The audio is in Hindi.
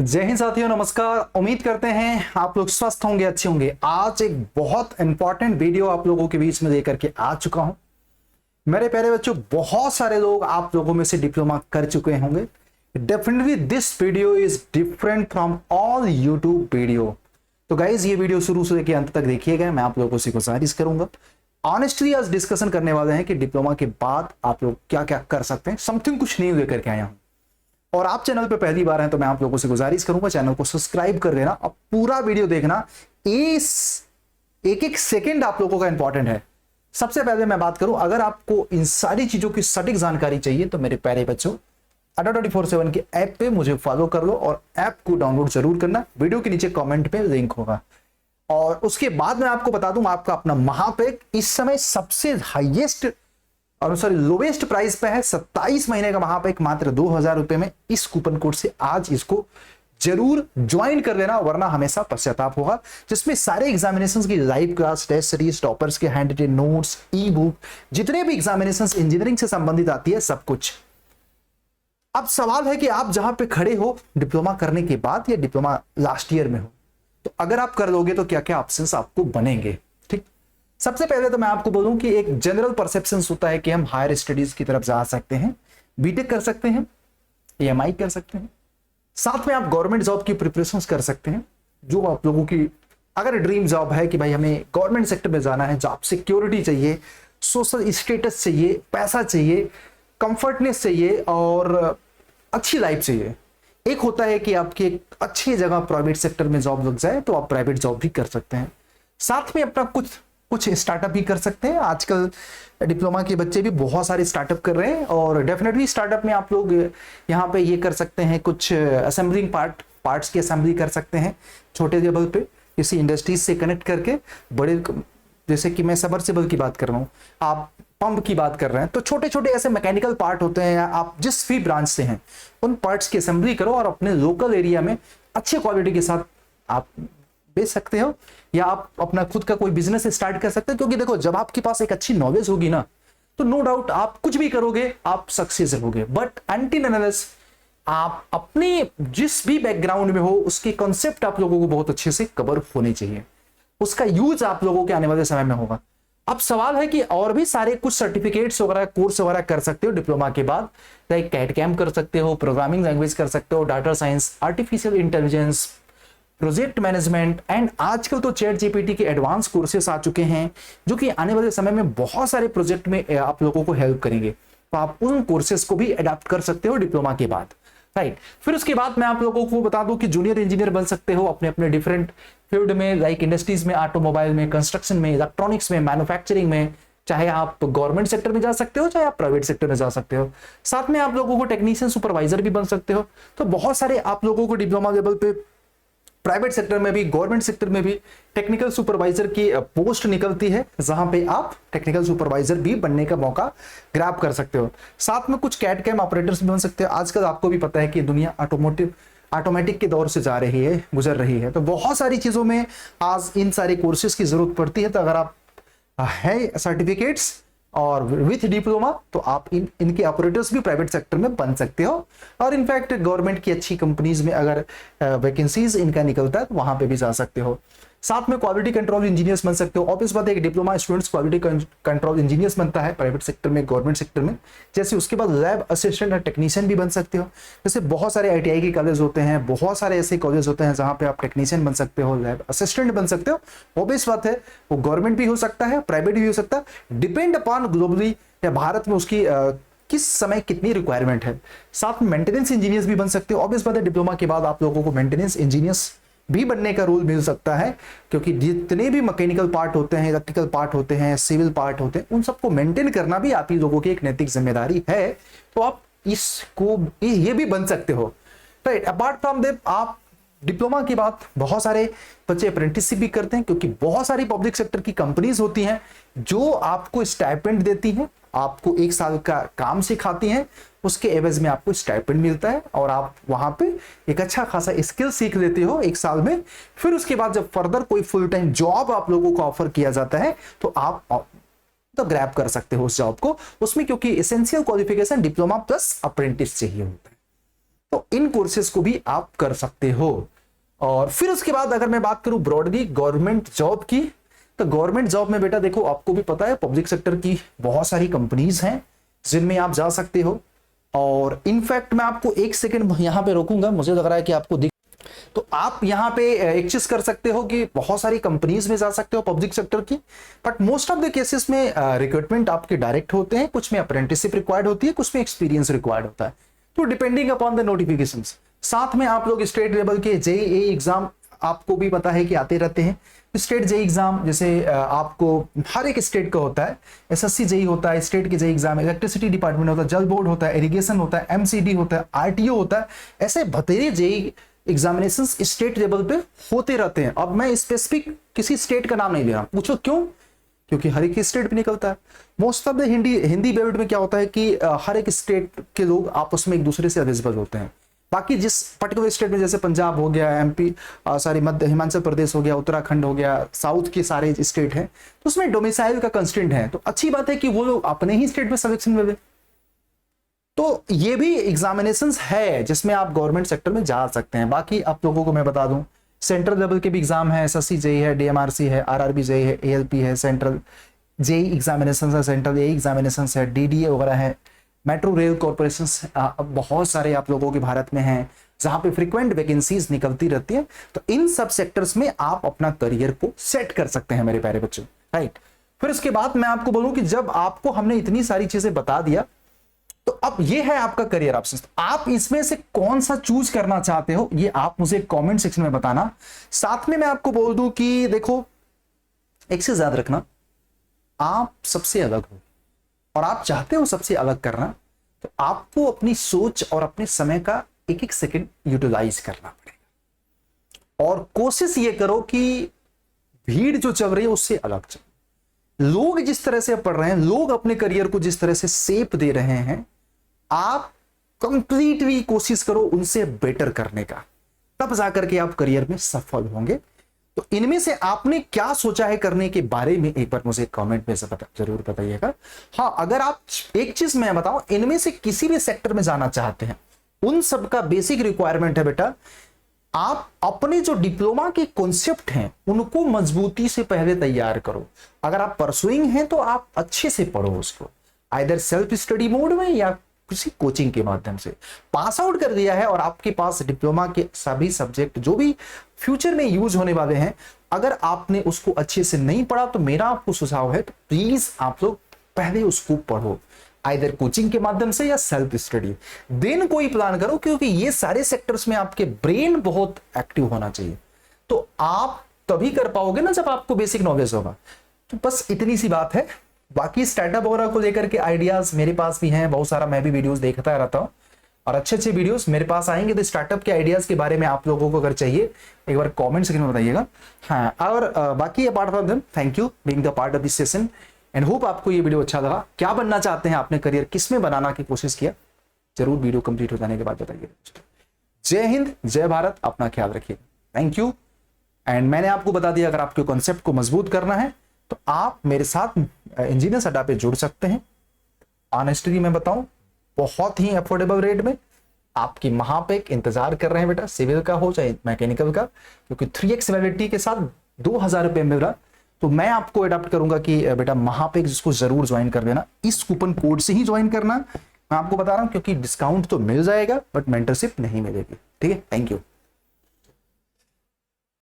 जय हिंद साथियों, नमस्कार। उम्मीद करते हैं आप लोग स्वस्थ होंगे, अच्छे होंगे। आज एक बहुत इंपॉर्टेंट वीडियो आप लोगों के बीच में लेकर के आ चुका हूं। मेरे प्यारे बच्चों, बहुत सारे लोग आप लोगों में से डिप्लोमा कर चुके होंगे। Definitely this video is different from all YouTube video. तो गाइज, ये वीडियो शुरू से लेकर अंत तक देखिएगा। मैं आप लोगों से गुजारिश करूंगा, ऑनेस्टली आज डिस्कशन करने वाले हैं कि डिप्लोमा के बाद आप लोग क्या क्या कर सकते हैं। समथिंग कुछ नहीं लेकर के आया हूं। और आप चैनल पे पहली बार हैं तो मैं आप लोगों से गुजारिश करूंगा चैनल को सब्सक्राइब कर लेना और पूरा वीडियो देखना। इस एक एक सेकंड आप लोगों का इंपॉर्टेंट है। सबसे पहले मैं बात करूं, अगर आपको इन सारी चीजों की सटीक जानकारी चाहिए तो मेरे प्यारे बच्चों, अड्डा 24/7 के ऐप पे मुझे फॉलो कर लो और ऐप को डाउनलोड जरूर करना। वीडियो के नीचे कमेंट पे लिंक होगा। और उसके बाद मैं आपको बता दूं, आपका अपना महापेक इस समय सबसे हाईएस्ट और सॉरी लोवेस्ट प्राइस पे है। 27 महीने का महापेक मात्र 2000 रुपए में। इस कूपन कोड से आज इसको जरूर ज्वाइन कर लेना, वरना हमेशा पश्चाताप होगा। जिसमें सारे एग्जामिनेशंस की live class, test series, toppers के handwritten notes, ebook, जितने भी एग्जामिनेशंस इंजीनियरिंग से संबंधित आती है, सब कुछ। अब सवाल है कि आप जहां पे खड़े हो डिप्लोमा करने के बाद या डिप्लोमा लास्ट ईयर में हो, तो अगर आप कर लोगे तो क्या क्या ऑप्शंस आपको बनेंगे। सबसे पहले तो मैं आपको बोलूं कि एक जनरल परसेप्शन होता है कि हम हायर स्टडीज की तरफ जा सकते हैं, बीटेक कर सकते हैं, एएमआई कर सकते हैं, साथ में आप गवर्नमेंट जॉब की प्रिपरेशंस कर सकते हैं। जो आप लोगों की अगर ड्रीम जॉब है कि भाई हमें गवर्नमेंट सेक्टर में जाना है, जॉब सिक्योरिटी चाहिए, सोशल स्टेटस चाहिए, पैसा चाहिए, कंफर्टनेस चाहिए और अच्छी लाइफ चाहिए। एक होता है कि आपकी एक अच्छी जगह प्राइवेट सेक्टर में जॉब लग जाए तो आप प्राइवेट जॉब भी कर सकते हैं। साथ में अपना कुछ स्टार्टअप भी कर सकते हैं। आजकल डिप्लोमा के बच्चे भी बहुत सारे स्टार्टअप कर रहे हैं और डेफिनेटली स्टार्टअप में आप लोग यहाँ पे ये कर सकते हैं, कुछ असेंबलिंग पार्ट्स की असेंबली कर सकते हैं छोटे लेवल पे, किसी इंडस्ट्रीज से कनेक्ट करके। बड़े जैसे कि मैं सबमर्सिबल की बात कर रहा हूँ, आप पंप की बात कर रहे हैं, तो छोटे छोटे ऐसे मैकेनिकल पार्ट होते हैं, आप जिस भी ब्रांच से हैं उन पार्ट्स की असेंबली करो और अपने लोकल एरिया में अच्छे क्वालिटी के साथ आप बेच सकते हो, या आप अपना खुद का कोई बिजनेस स्टार्ट कर सकते हो। क्योंकि देखो, जब आपके पास एक अच्छी नॉलेज होगी ना, तो नो डाउट आप कुछ भी करोगे, आप सक्सेस होगे। बट अनटिल अनलेस आप अपने जिस भी बैकग्राउंड में हो उसके कॉन्सेप्ट आप लोगों को बहुत अच्छे से कवर होने चाहिए, उसका यूज आप लोगों के आने वाले समय में होगा। अब सवाल है कि और भी सारे कुछ सर्टिफिकेट्स वगैरह, कोर्स वगैरह कर सकते हो डिप्लोमा के बाद। लाइक कैट कैम्प कर सकते हो, प्रोग्रामिंग लैंग्वेज कर सकते हो, data science, artificial intelligence, project management, and आजकल तो चैट जीपीटी के एडवांस कोर्सेस आ चुके हैं जो कि आने वाले समय में बहुत सारे प्रोजेक्ट में आप लोगों को हेल्प करेंगे। तो आप उन कोर्सेस को भी अडॉप्ट कर सकते हो डिप्लोमा के बाद, राइट। फिर उसके बाद मैं आप लोगों को बता दूं कि जूनियर इंजीनियर बन सकते हो अपने अपने डिफरेंट फील्ड में, लाइक इंडस्ट्रीज में, ऑटोमोबाइल में, कंस्ट्रक्शन में, इलेक्ट्रॉनिक्स में, मैन्युफैक्चरिंग में। चाहे आप गवर्नमेंट सेक्टर में जा सकते हो, चाहे आप प्राइवेट सेक्टर में जा सकते हो। साथ में आप लोगों को टेक्नीशियन सुपरवाइजर भी बन सकते हो। तो बहुत सारे आप लोगों को डिप्लोमा लेवल पे प्राइवेट सेक्टर में भी, गवर्नमेंट सेक्टर में भी टेक्निकल सुपरवाइजर की पोस्ट निकलती है, जहां पे आप टेक्निकल सुपरवाइजर भी बनने का मौका ग्रैब कर सकते हो। साथ में कुछ कैट कैम ऑपरेटर्स भी बन सकते हो। आजकल आपको भी पता है कि दुनिया ऑटोमेटिक के दौर से गुजर रही है, तो बहुत सारी चीजों में आज इन सारे कोर्सेज की जरूरत पड़ती है। तो अगर आप है सर्टिफिकेट्स और विथ डिप्लोमा, तो आप इनके ऑपरेटर्स भी प्राइवेट सेक्टर में बन सकते हो। और इनफैक्ट गवर्नमेंट की अच्छी कंपनीज में अगर वैकेंसीज इनका निकलता है तो वहां पे भी जा सकते हो। साथ में क्वालिटी कंट्रोल इंजीनियर्स बन सकते हो। ऑब्वियस बात है कि diploma students quality control engineers बनता है प्राइवेट सेक्टर में, गवर्नमेंट सेक्टर में। जैसे उसके बाद लैब असिस्टेंट और टेक्नीशियन भी बन सकते हो। जैसे बहुत सारे आईटीआई के कॉलेज होते हैं, बहुत सारे ऐसे कॉलेज होते हैं जहां पे आप टेक्नीशियन बन सकते हो, लैब असिस्टेंट बन सकते हो। ऑब्वियस बात है वो गवर्नमेंट भी हो सकता है, प्राइवेट भी हो सकता है, डिपेंड अपॉन ग्लोबली या भारत में उसकी किस समय कितनी रिक्वायरमेंट है। साथ में मेंटेनेंस इंजीनियर्स भी बन सकते हो। ऑब्वियस बात है डिप्लोमा के बाद आप लोगों को मेंटेनेंस इंजीनियर्स भी बनने का रोल मिल सकता है, क्योंकि जितने भी मैकेनिकल पार्ट होते हैं, इलेक्ट्रिकल पार्ट होते हैं, सिविल पार्ट होते हैं, उन सबको मेंटेन करना भी आप ही लोगों की एक नैतिक जिम्मेदारी है। तो आप इसको ये भी बन सकते हो, राइट। अपार्ट फ्रॉम दैट आप डिप्लोमा के बाद बहुत सारे बच्चे अप्रेंटिसशिप भी करते हैं, क्योंकि बहुत सारी पब्लिक सेक्टर की कंपनीज होती हैं जो आपको स्टाइपेंड देती हैं, आपको 1 साल का काम सिखाती हैं, उसके एवज में आपको स्टाइपेंड मिलता है और आप वहां पे एक अच्छा खासा स्किल सीख लेते हो 1 साल में। फिर उसके बाद जब फर्दर कोई फुल टाइम जॉब आप लोगों को ऑफर किया जाता है तो आप तो ग्रैब कर सकते हो उस जॉब को उसमें, क्योंकि essential qualification diploma plus apprentice चाहिए होता है। तो इन कोर्सेज को भी आप कर सकते हो। और फिर उसके बाद अगर मैं बात करूं ब्रॉडली गवर्नमेंट जॉब की, तो गवर्नमेंट जॉब में बेटा देखो, आपको भी पता है पब्लिक सेक्टर की बहुत सारी कंपनीज हैं जिनमें आप जा सकते हो। और इनफैक्ट मैं आपको एक सेकंड यहां पे रोकूंगा, मुझे लग रहा है कि आपको दिख, तो आप यहां पे एक चीज कर सकते हो कि बहुत सारी कंपनीज में जा सकते हो पब्लिक सेक्टर की, but most of the cases में रिक्रूटमेंट आपके डायरेक्ट होते हैं, कुछ में अप्रेंटिसशिप रिक्वायर्ड होती है, कुछ में एक्सपीरियंस रिक्वायर्ड होता है, तो डिपेंडिंग अपॉन द नोटिफिकेशंस। साथ में आप लोग स्टेट लेवल के जेईई एग्जाम आपको भी पता है कि आते रहते हैं। स्टेट जेई एग्जाम जैसे आपको हर एक स्टेट का होता है, एसएससी जेई होता है, स्टेट के जेई एग्जाम, इलेक्ट्रिसिटी डिपार्टमेंट होता है, जल बोर्ड होता है, इरिगेशन होता है, एमसीडी होता है, आरटीओ होता है, ऐसे बतेरे जेई एग्जामिनेशंस स्टेट लेवल पे होते रहते हैं। अब मैं स्पेसिफिक किसी स्टेट का नाम नहीं ले रहा, पूछो क्यों? क्योंकि हर एक स्टेट पे निकलता है। Most of the Hindi belt में क्या होता है कि हर एक स्टेट के लोग आपस में एक दूसरे से एलिजिबल होते हैं। बाकी जिस पर्टिकुलर स्टेट में, जैसे पंजाब हो गया, एमपी, सारी मध्य हिमाचल प्रदेश हो गया, उत्तराखंड हो गया, साउथ के सारे स्टेट हैं, तो उसमें डोमिसाइल का कंस्ट्रेंट है। तो अच्छी बात है कि वो लोग अपने ही स्टेट में सिलेक्शन में। तो ये भी एग्जामिनेशंस है जिसमें आप गवर्नमेंट सेक्टर में जा सकते हैं। बाकी आप लोगों को मैं बता दूं, सेंट्रल लेवल के भी एग्जाम है, एसएससी जेई है, डीएमआरसी है, आरआरबी जेई है, एएलपी है, सेंट्रल जेई एग्जामिनेशंस है, सेंट्रल एई एग्जामिनेशंस है, डीडीए वगैरह है, मेट्रो रेल कॉर्पोरेशन बहुत सारे आप लोगों के भारत में हैं जहां पे फ्रीक्वेंट वैकेंसीज निकलती रहती है। तो इन सब सेक्टर्स में आप अपना करियर को सेट कर सकते हैं मेरे प्यारे बच्चों, राइट। फिर उसके बाद मैं आपको बोलूं कि जब आपको हमने इतनी सारी चीजें बता दिया, तो अब ये है आपका करियर ऑप्शन। आप इसमें से कौन सा चूज करना चाहते हो ये आप मुझे कमेंट सेक्शन में बताना। साथ में मैं आपको बोल दूं कि देखो, एक चीज याद रखना, आप सबसे अलग हो और आप चाहते हो सबसे अलग करना, तो आपको अपनी सोच और अपने समय का एक एक सेकंड यूटिलाइज करना पड़ेगा। और कोशिश ये करो कि भीड़ जो चल रही है उससे अलग चलो। लोग जिस तरह से पढ़ रहे हैं, लोग अपने करियर को जिस तरह से शेप दे रहे हैं, आप कंप्लीटली कोशिश करो उनसे बेटर करने का, तब जाकर के आप करियर में सफल होंगे। तो इनमें से आपने क्या सोचा है करने के बारे में एक बार मुझे कमेंट में जरूर बताइएगा। हाँ, अगर आप, एक चीज मैं बताऊं, इनमें से किसी भी सेक्टर में जाना चाहते हैं, उन सब का बेसिक रिक्वायरमेंट है बेटा, आप अपने जो डिप्लोमा के कॉन्सेप्ट हैं उनको मजबूती से पहले तैयार करो। अगर आप परसुइंग हैं तो आप अच्छे से पढ़ो उसको, आइदर सेल्फ स्टडी मोड में या किसी कोचिंग के माध्यम से। पास आउट कर दिया है और आपके पास डिप्लोमा के सभी सब्जेक्ट जो भी फ्यूचर में यूज होने वाले हैं, अगर आपने उसको अच्छे से नहीं पढ़ा, तो मेरा आपको सुझाव है, तो प्लीज आप लोग पहले उसको पढ़ो, आइदर कोचिंग के माध्यम से या सेल्फ स्टडी, देन कोई प्लान करो। क्योंकि ये सारे सेक्टर्स में आपके ब्रेन बहुत एक्टिव होना चाहिए, तो आप तभी कर पाओगे ना जब आपको बेसिक नॉलेज होगा। तो बस इतनी सी बात है। बाकी स्टार्टअप वगैरह को लेकर के आइडियाज मेरे पास भी हैं बहुत सारा, मैं भी वीडियोस देखता रहता हूं और अच्छे अच्छे वीडियोस मेरे पास आएंगे। तो स्टार्टअप के आइडियाज के बारे में आप लोगों को अगर चाहिए, एक बार कमेंट सेक्शन में बताइएगा। हाँ, और बाकी apart from them, thank you being the part of this session and hope आपको ये वीडियो अच्छा लगा। क्या बनना चाहते हैं, आपने करियर किस में बनाना की कोशिश किया, जरूर वीडियो कंप्लीट हो जाने के बाद बताइए। जय हिंद, जय भारत, अपना ख्याल रखिए, थैंक यू। एंड मैंने आपको बता दिया, अगर आपके कॉन्सेप्ट को मजबूत करना है तो आप मेरे साथ इंजीनियर्स अड्डा पे जुड़ सकते हैं। ऑनेस्टली मैं बताऊं, बहुत ही अफोर्डेबल रेट में आपकी महापेक इंतजार कर रहे हैं बेटा, सिविल का हो चाहे मैकेनिकल का, क्योंकि 3x वैलिडिटी के साथ 2000 रुपये मिल रहा। तो मैं आपको अडॉप्ट करूंगा कि बेटा महापेक जिसको जरूर ज्वाइन कर देना, इस कूपन कोड से ही ज्वाइन करना। मैं आपको बता रहा हूं क्योंकि डिस्काउंट तो मिल जाएगा बट मेंटरशिप नहीं मिलेगी। ठीक है, थैंक यू।